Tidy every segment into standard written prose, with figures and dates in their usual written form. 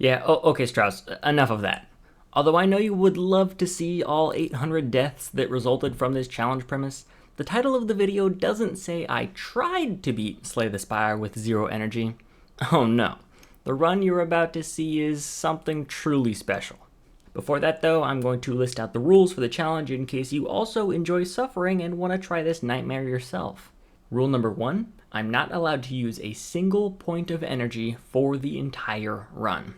Yeah, okay, Strauss, enough of that. Although I know you would love to see all 800 deaths that resulted from this challenge premise, the title of the video doesn't say I tried to beat Slay the Spire with 0 energy. Oh no, the run you're about to see is something truly special. Before that though, I'm going to list out the rules for the challenge in case you also enjoy suffering and want to try this nightmare yourself. Rule number 1, I'm not allowed to use a single point of energy for the entire run.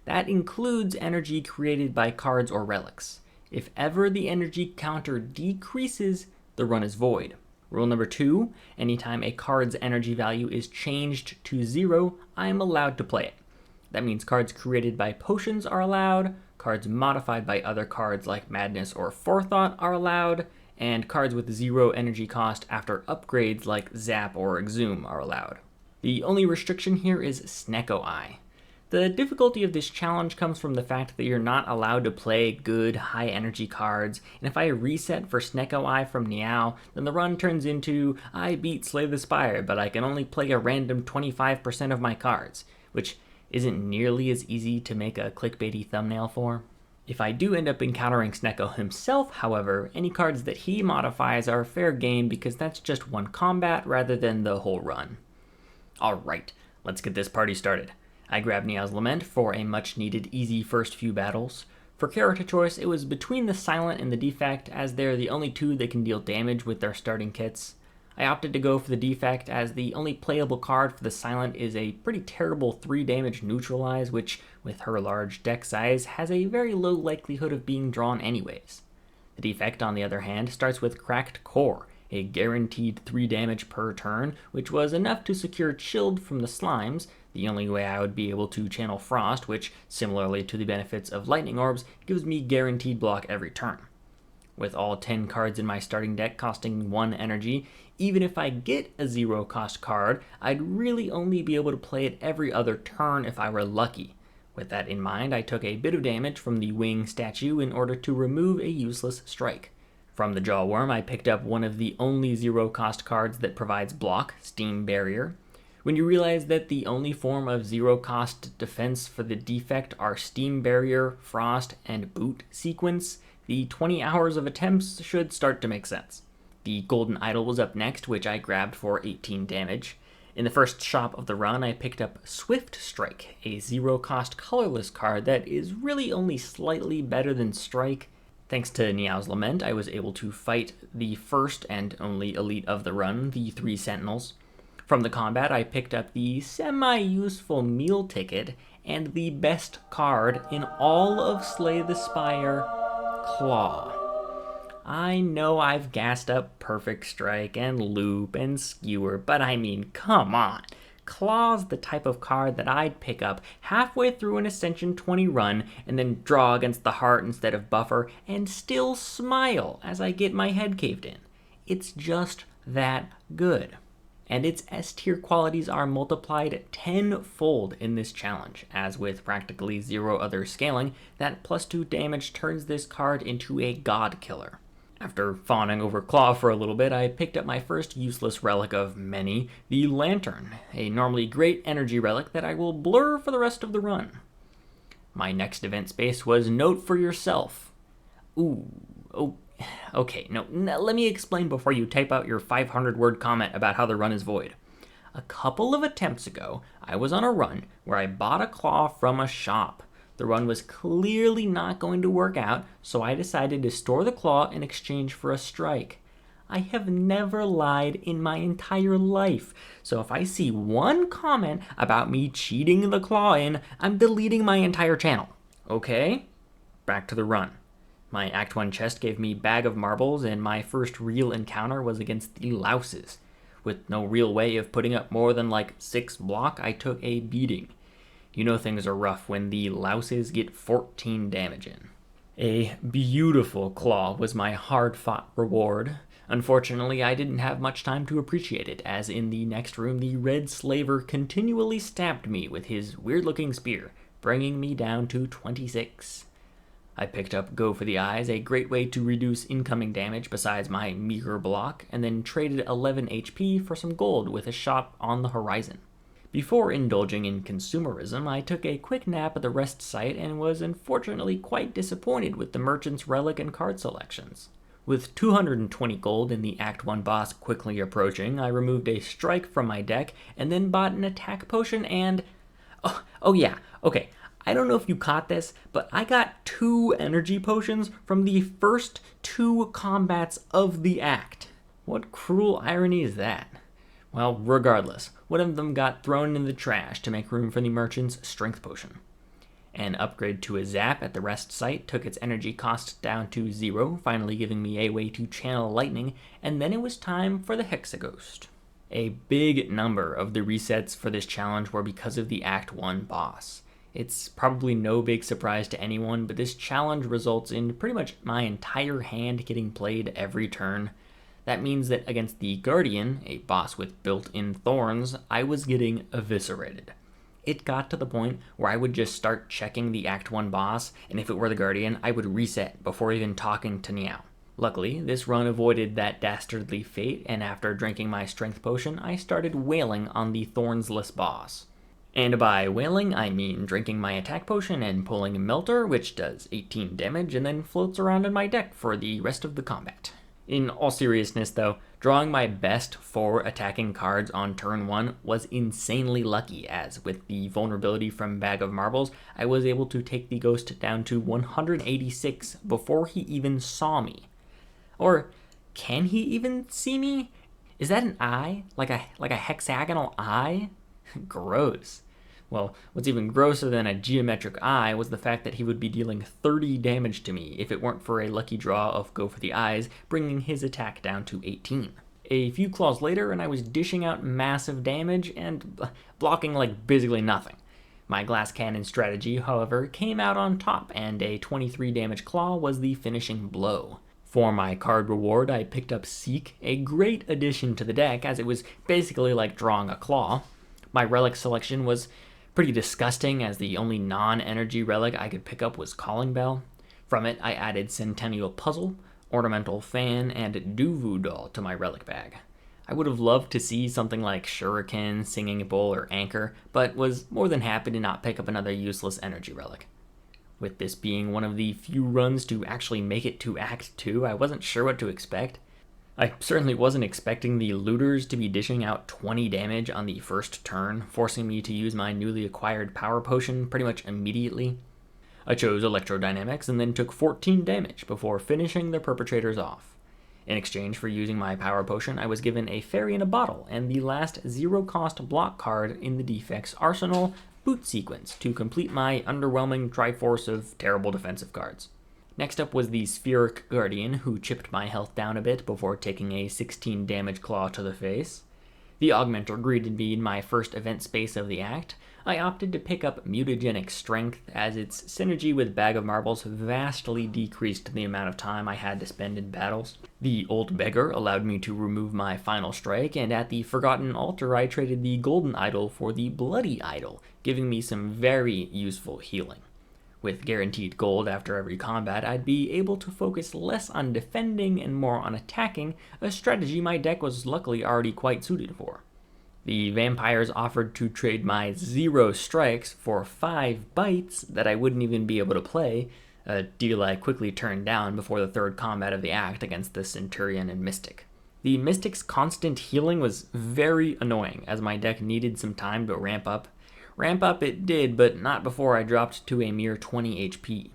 That includes energy created by cards or relics. If ever the energy counter decreases, the run is void. Rule number 2, anytime a card's energy value is changed to 0, I am allowed to play it. That means cards created by potions are allowed, cards modified by other cards like Madness or Forethought are allowed, and cards with 0 energy cost after upgrades like Zap or Exhume are allowed. The only restriction here is Snecko Eye. The difficulty of this challenge comes from the fact that you're not allowed to play good, high-energy cards, and if I reset for Snecko Eye from Niao, then the run turns into, I beat Slay the Spire, but I can only play a random 25% of my cards, which isn't nearly as easy to make a clickbaity thumbnail for. If I do end up encountering Snecko himself, however, any cards that he modifies are fair game because that's just one combat rather than the whole run. Alright, let's get this party started. I grabbed Niao's Lament for a much-needed easy first few battles. For character choice, it was between the Silent and the Defect, as they're the only two that can deal damage with their starting kits. I opted to go for the Defect as the only playable card for the Silent is a pretty terrible 3 damage Neutralize, which, with her large deck size, has a very low likelihood of being drawn anyways. The Defect, on the other hand, starts with Cracked Core, a guaranteed 3 damage per turn, which was enough to secure Chilled from the Slimes, the only way I would be able to channel Frost, which, similarly to the benefits of Lightning Orbs, gives me guaranteed block every turn. With all 10 cards in my starting deck costing 1 energy, even if I get a 0 cost card, I'd really only be able to play it every other turn if I were lucky. With that in mind, I took a bit of damage from the Wing statue in order to remove a useless strike. From the Jawworm, I picked up one of the only 0 cost cards that provides block, Steam Barrier. When you realize that the only form of 0 cost defense for the Defect are Steam Barrier, Frost, and Boot sequence, the 20 hours of attempts should start to make sense. The Golden Idol was up next, which I grabbed for 18 damage. In the first shop of the run, I picked up Swift Strike, a 0 cost colorless card that is really only slightly better than Strike. Thanks to Niao's Lament, I was able to fight the first and only elite of the run, the 3 Sentinels. From the combat, I picked up the semi-useful meal ticket and the best card in all of Slay the Spire, Claw. I know I've gassed up Perfect Strike and Loop and Skewer, but I mean, come on. Claw's the type of card that I'd pick up halfway through an Ascension 20 run and then draw against the heart instead of buffer and still smile as I get my head caved in. It's just that good. And its S-tier qualities are multiplied tenfold in this challenge, as with practically 0 other scaling, that +2 damage turns this card into a god killer. After fawning over Claw for a little bit, I picked up my first useless relic of many, the Lantern, a normally great energy relic that I will blur for the rest of the run. My next event space was Note for Yourself. Okay, no, let me explain before you type out your 500-word comment about how the run is void. A couple of attempts ago, I was on a run where I bought a Claw from a shop. The run was clearly not going to work out, so I decided to store the Claw in exchange for a Strike. I have never lied in my entire life, so if I see one comment about me cheating the Claw in, I'm deleting my entire channel. Okay? Back to the run. My Act 1 chest gave me Bag of Marbles, and my first real encounter was against the Louses. With no real way of putting up more than like 6 block, I took a beating. You know things are rough when the Louses get 14 damage in. A beautiful Claw was my hard-fought reward. Unfortunately, I didn't have much time to appreciate it, as in the next room the Red Slaver continually stabbed me with his weird-looking spear, bringing me down to 26. I picked up Go for the Eyes, a great way to reduce incoming damage besides my meager block, and then traded 11 HP for some gold with a shop on the horizon. Before indulging in consumerism, I took a quick nap at the rest site and was unfortunately quite disappointed with the merchant's relic and card selections. With 220 gold and the Act 1 boss quickly approaching, I removed a strike from my deck and then bought an attack potion and... Oh yeah, okay. I don't know if you caught this, but I got 2 energy potions from the first 2 combats of the Act. What cruel irony is that? Well, regardless, one of them got thrown in the trash to make room for the merchant's strength potion. An upgrade to a zap at the rest site took its energy cost down to 0, finally giving me a way to channel lightning, and then it was time for the Hexaghost. A big number of the resets for this challenge were because of the Act 1 boss. It's probably no big surprise to anyone, but this challenge results in pretty much my entire hand getting played every turn. That means that against the Guardian, a boss with built-in thorns, I was getting eviscerated. It got to the point where I would just start checking the Act 1 boss, and if it were the Guardian, I would reset before even talking to Niao. Luckily, this run avoided that dastardly fate, and after drinking my strength potion, I started wailing on the thornsless boss. And by wailing, I mean drinking my attack potion and pulling Melter, which does 18 damage, and then floats around in my deck for the rest of the combat. In all seriousness though, drawing my best 4 attacking cards on turn 1 was insanely lucky, as with the vulnerability from Bag of Marbles, I was able to take the ghost down to 186 before he even saw me. Or, can he even see me? Is that an eye? Like a hexagonal eye? Gross. Well, what's even grosser than a geometric eye was the fact that he would be dealing 30 damage to me if it weren't for a lucky draw of Go for the Eyes, bringing his attack down to 18. A few claws later, and I was dishing out massive damage and blocking like basically nothing. My glass cannon strategy, however, came out on top, and a 23 damage claw was the finishing blow. For my card reward, I picked up Seek, a great addition to the deck as it was basically like drawing a claw. My relic selection was pretty disgusting, as the only non-energy relic I could pick up was Calling Bell. From it, I added Centennial Puzzle, Ornamental Fan, and Duvu Doll to my relic bag. I would have loved to see something like Shuriken, Singing Bowl, or Anchor, but was more than happy to not pick up another useless energy relic. With this being one of the few runs to actually make it to Act 2, I wasn't sure what to expect. I certainly wasn't expecting the looters to be dishing out 20 damage on the first turn, forcing me to use my newly acquired power potion pretty much immediately. I chose Electrodynamics and then took 14 damage before finishing the perpetrators off. In exchange for using my power potion, I was given a fairy in a bottle and the last 0-cost block card in the Defects arsenal, Boot Sequence, to complete my underwhelming Triforce of terrible defensive cards. Next up was the Spheric Guardian, who chipped my health down a bit before taking a 16 damage claw to the face. The Augmenter greeted me in my first event space of the Act. I opted to pick up Mutagenic Strength, as its synergy with Bag of Marbles vastly decreased the amount of time I had to spend in battles. The Old Beggar allowed me to remove my final strike, and at the Forgotten Altar I traded the Golden Idol for the Bloody Idol, giving me some very useful healing. With guaranteed gold after every combat, I'd be able to focus less on defending and more on attacking, a strategy my deck was luckily already quite suited for. The vampires offered to trade my 0 strikes for 5 bites that I wouldn't even be able to play, a deal I quickly turned down before the third combat of the Act against the Centurion and Mystic. The Mystic's constant healing was very annoying, as my deck needed some time to ramp up. Ramp up it did, but not before I dropped to a mere 20 HP.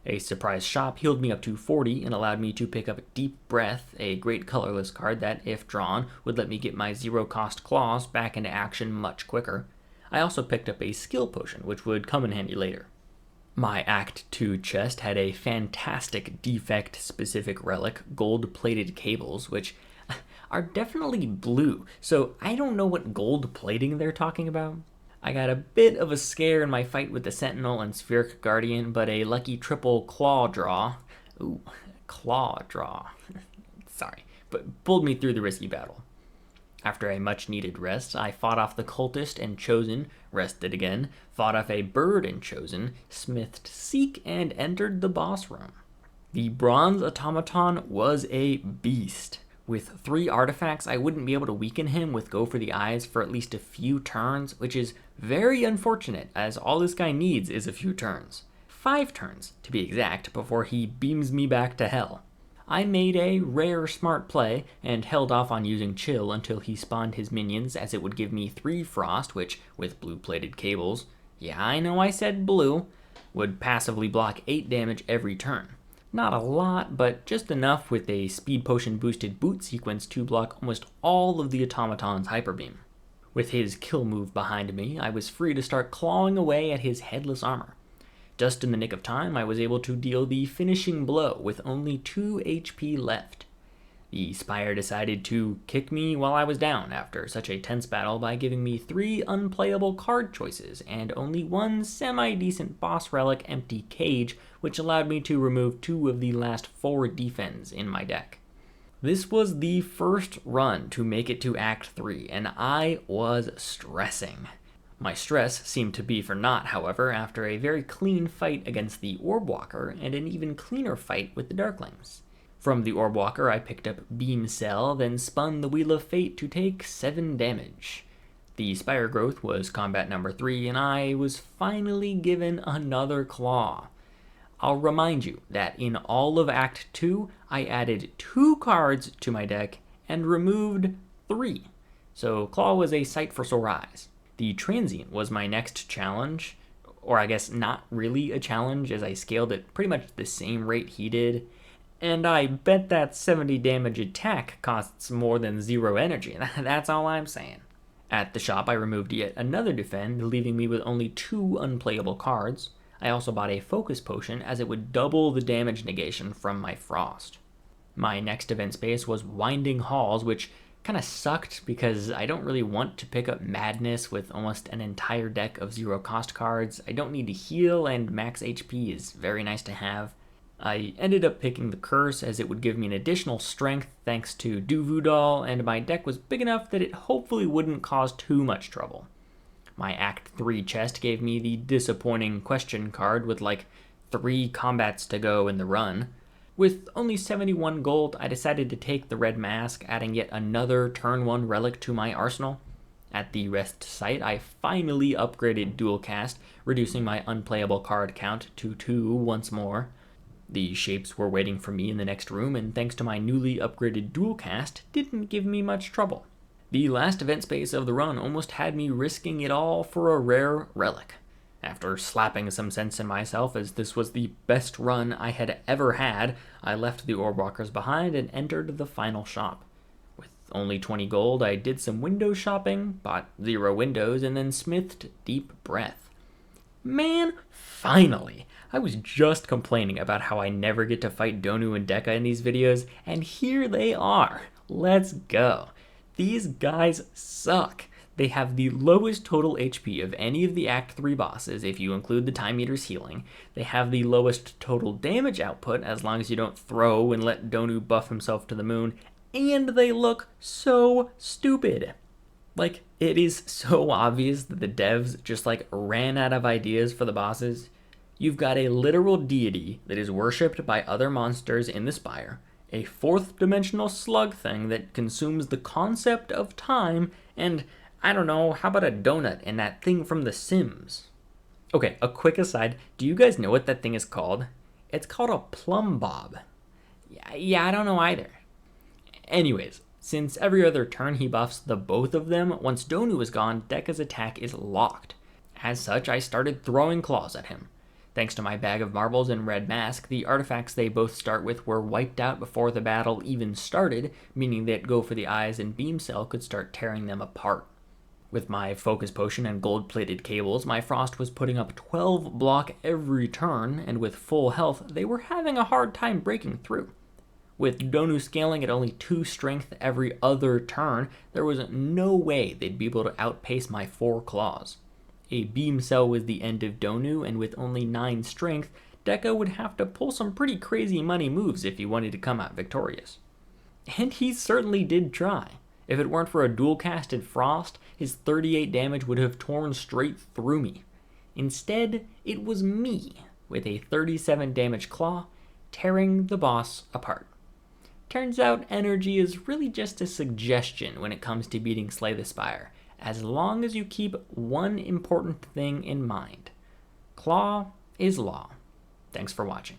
A surprise shop healed me up to 40 and allowed me to pick up Deep Breath, a great colorless card that, if drawn, would let me get my 0-cost claws back into action much quicker. I also picked up a skill potion, which would come in handy later. My Act 2 chest had a fantastic defect-specific relic, gold-plated cables, which are definitely blue, so I don't know what gold plating they're talking about. I got a bit of a scare in my fight with the Sentinel and Spheric Guardian, but a lucky triple claw draw, sorry, but pulled me through the risky battle. After a much-needed rest, I fought off the Cultist and Chosen, rested again, fought off a Bird and Chosen, smithed Seek, and entered the boss room. The Bronze Automaton was a beast. With 3 artifacts, I wouldn't be able to weaken him with Go for the Eyes for at least a few turns, which is very unfortunate, as all this guy needs is a few turns. 5 turns, to be exact, before he beams me back to hell. I made a rare smart play and held off on using Chill until he spawned his minions, as it would give me 3 Frost, which, with blue-plated cables, yeah, I know I said blue, would passively block 8 damage every turn. Not a lot, but just enough with a speed potion boosted boot sequence to block almost all of the Automaton's Hyper Beam. With his kill move behind me, I was free to start clawing away at his headless armor. Just in the nick of time, I was able to deal the finishing blow with only 2 HP left. The Spire decided to kick me while I was down after such a tense battle by giving me 3 unplayable card choices and only 1 semi-decent boss relic empty cage, which allowed me to remove 2 of the last 4 defends in my deck. This was the first run to make it to Act 3, and I was stressing. My stress seemed to be for naught, however, after a very clean fight against the Orbwalker and an even cleaner fight with the Darklings. From the Orbwalker, I picked up Beam Cell, then spun the Wheel of Fate to take 7 damage. The Spire Growth was combat number 3, and I was finally given another Claw. I'll remind you that in all of Act 2, I added 2 cards to my deck and removed 3, so Claw was a sight for sore eyes. The Transient was my next challenge, or I guess not really a challenge, as I scaled at pretty much the same rate he did. And I bet that 70 damage attack costs more than 0 energy. That's all I'm saying. At the shop, I removed yet another defend, leaving me with only 2 unplayable cards. I also bought a focus potion, as it would double the damage negation from my Frost. My next event space was Winding Halls, which kind of sucked because I don't really want to pick up Madness with almost an entire deck of 0 cost cards. I don't need to heal, and max HP is very nice to have. I ended up picking the Curse, as it would give me an additional strength thanks to Duvu and my deck was big enough that it hopefully wouldn't cause too much trouble. My Act 3 chest gave me the disappointing question card with like 3 combats to go in the run. With only 71 gold, I decided to take the Red Mask, adding yet another turn 1 relic to my arsenal. At the rest site, I finally upgraded Dual Cast, reducing my unplayable card count to 2 once more. The shapes were waiting for me in the next room, and thanks to my newly upgraded Dual Cast, didn't give me much trouble. The last event space of the run almost had me risking it all for a rare relic. After slapping some sense in myself, as this was the best run I had ever had, I left the Orbwalkers behind and entered the final shop. With only 20 gold, I did some window shopping, bought 0 windows, and then smithed Deep Breath. Man, finally! I was just complaining about how I never get to fight Donu and Deca in these videos, and here they are. Let's go. These guys suck. They have the lowest total HP of any of the Act 3 bosses if you include the Time Eater's healing. They have the lowest total damage output as long as you don't throw and let Donu buff himself to the moon, and they look so stupid. Like, it is so obvious that the devs just like ran out of ideas for the bosses. You've got a literal deity that is worshipped by other monsters in the Spire, a 4th dimensional slug thing that consumes the concept of time, and I don't know, how about a donut and that thing from The Sims? Okay, a quick aside, do you guys know what that thing is called? It's called a plumb bob. Yeah, I don't know either. Anyways, since every other turn he buffs the both of them, once Donu is gone, Deca's attack is locked. As such, I started throwing claws at him. Thanks to my bag of marbles and Red Mask, the artifacts they both start with were wiped out before the battle even started, meaning that Go for the Eyes and Beam Cell could start tearing them apart. With my Focus Potion and gold-plated cables, my Frost was putting up 12 block every turn, and with full health, they were having a hard time breaking through. With Donu scaling at only 2 strength every other turn, there was no way they'd be able to outpace my 4 claws. A Beam Cell was the end of Donu, and with only 9 strength, Deca would have to pull some pretty crazy money moves if he wanted to come out victorious. And he certainly did try. If it weren't for a dual-casted Frost, his 38 damage would have torn straight through me. Instead, it was me, with a 37 damage claw, tearing the boss apart. Turns out energy is really just a suggestion when it comes to beating Slay the Spire, as long as you keep one important thing in mind. Claw is law. Thanks for watching.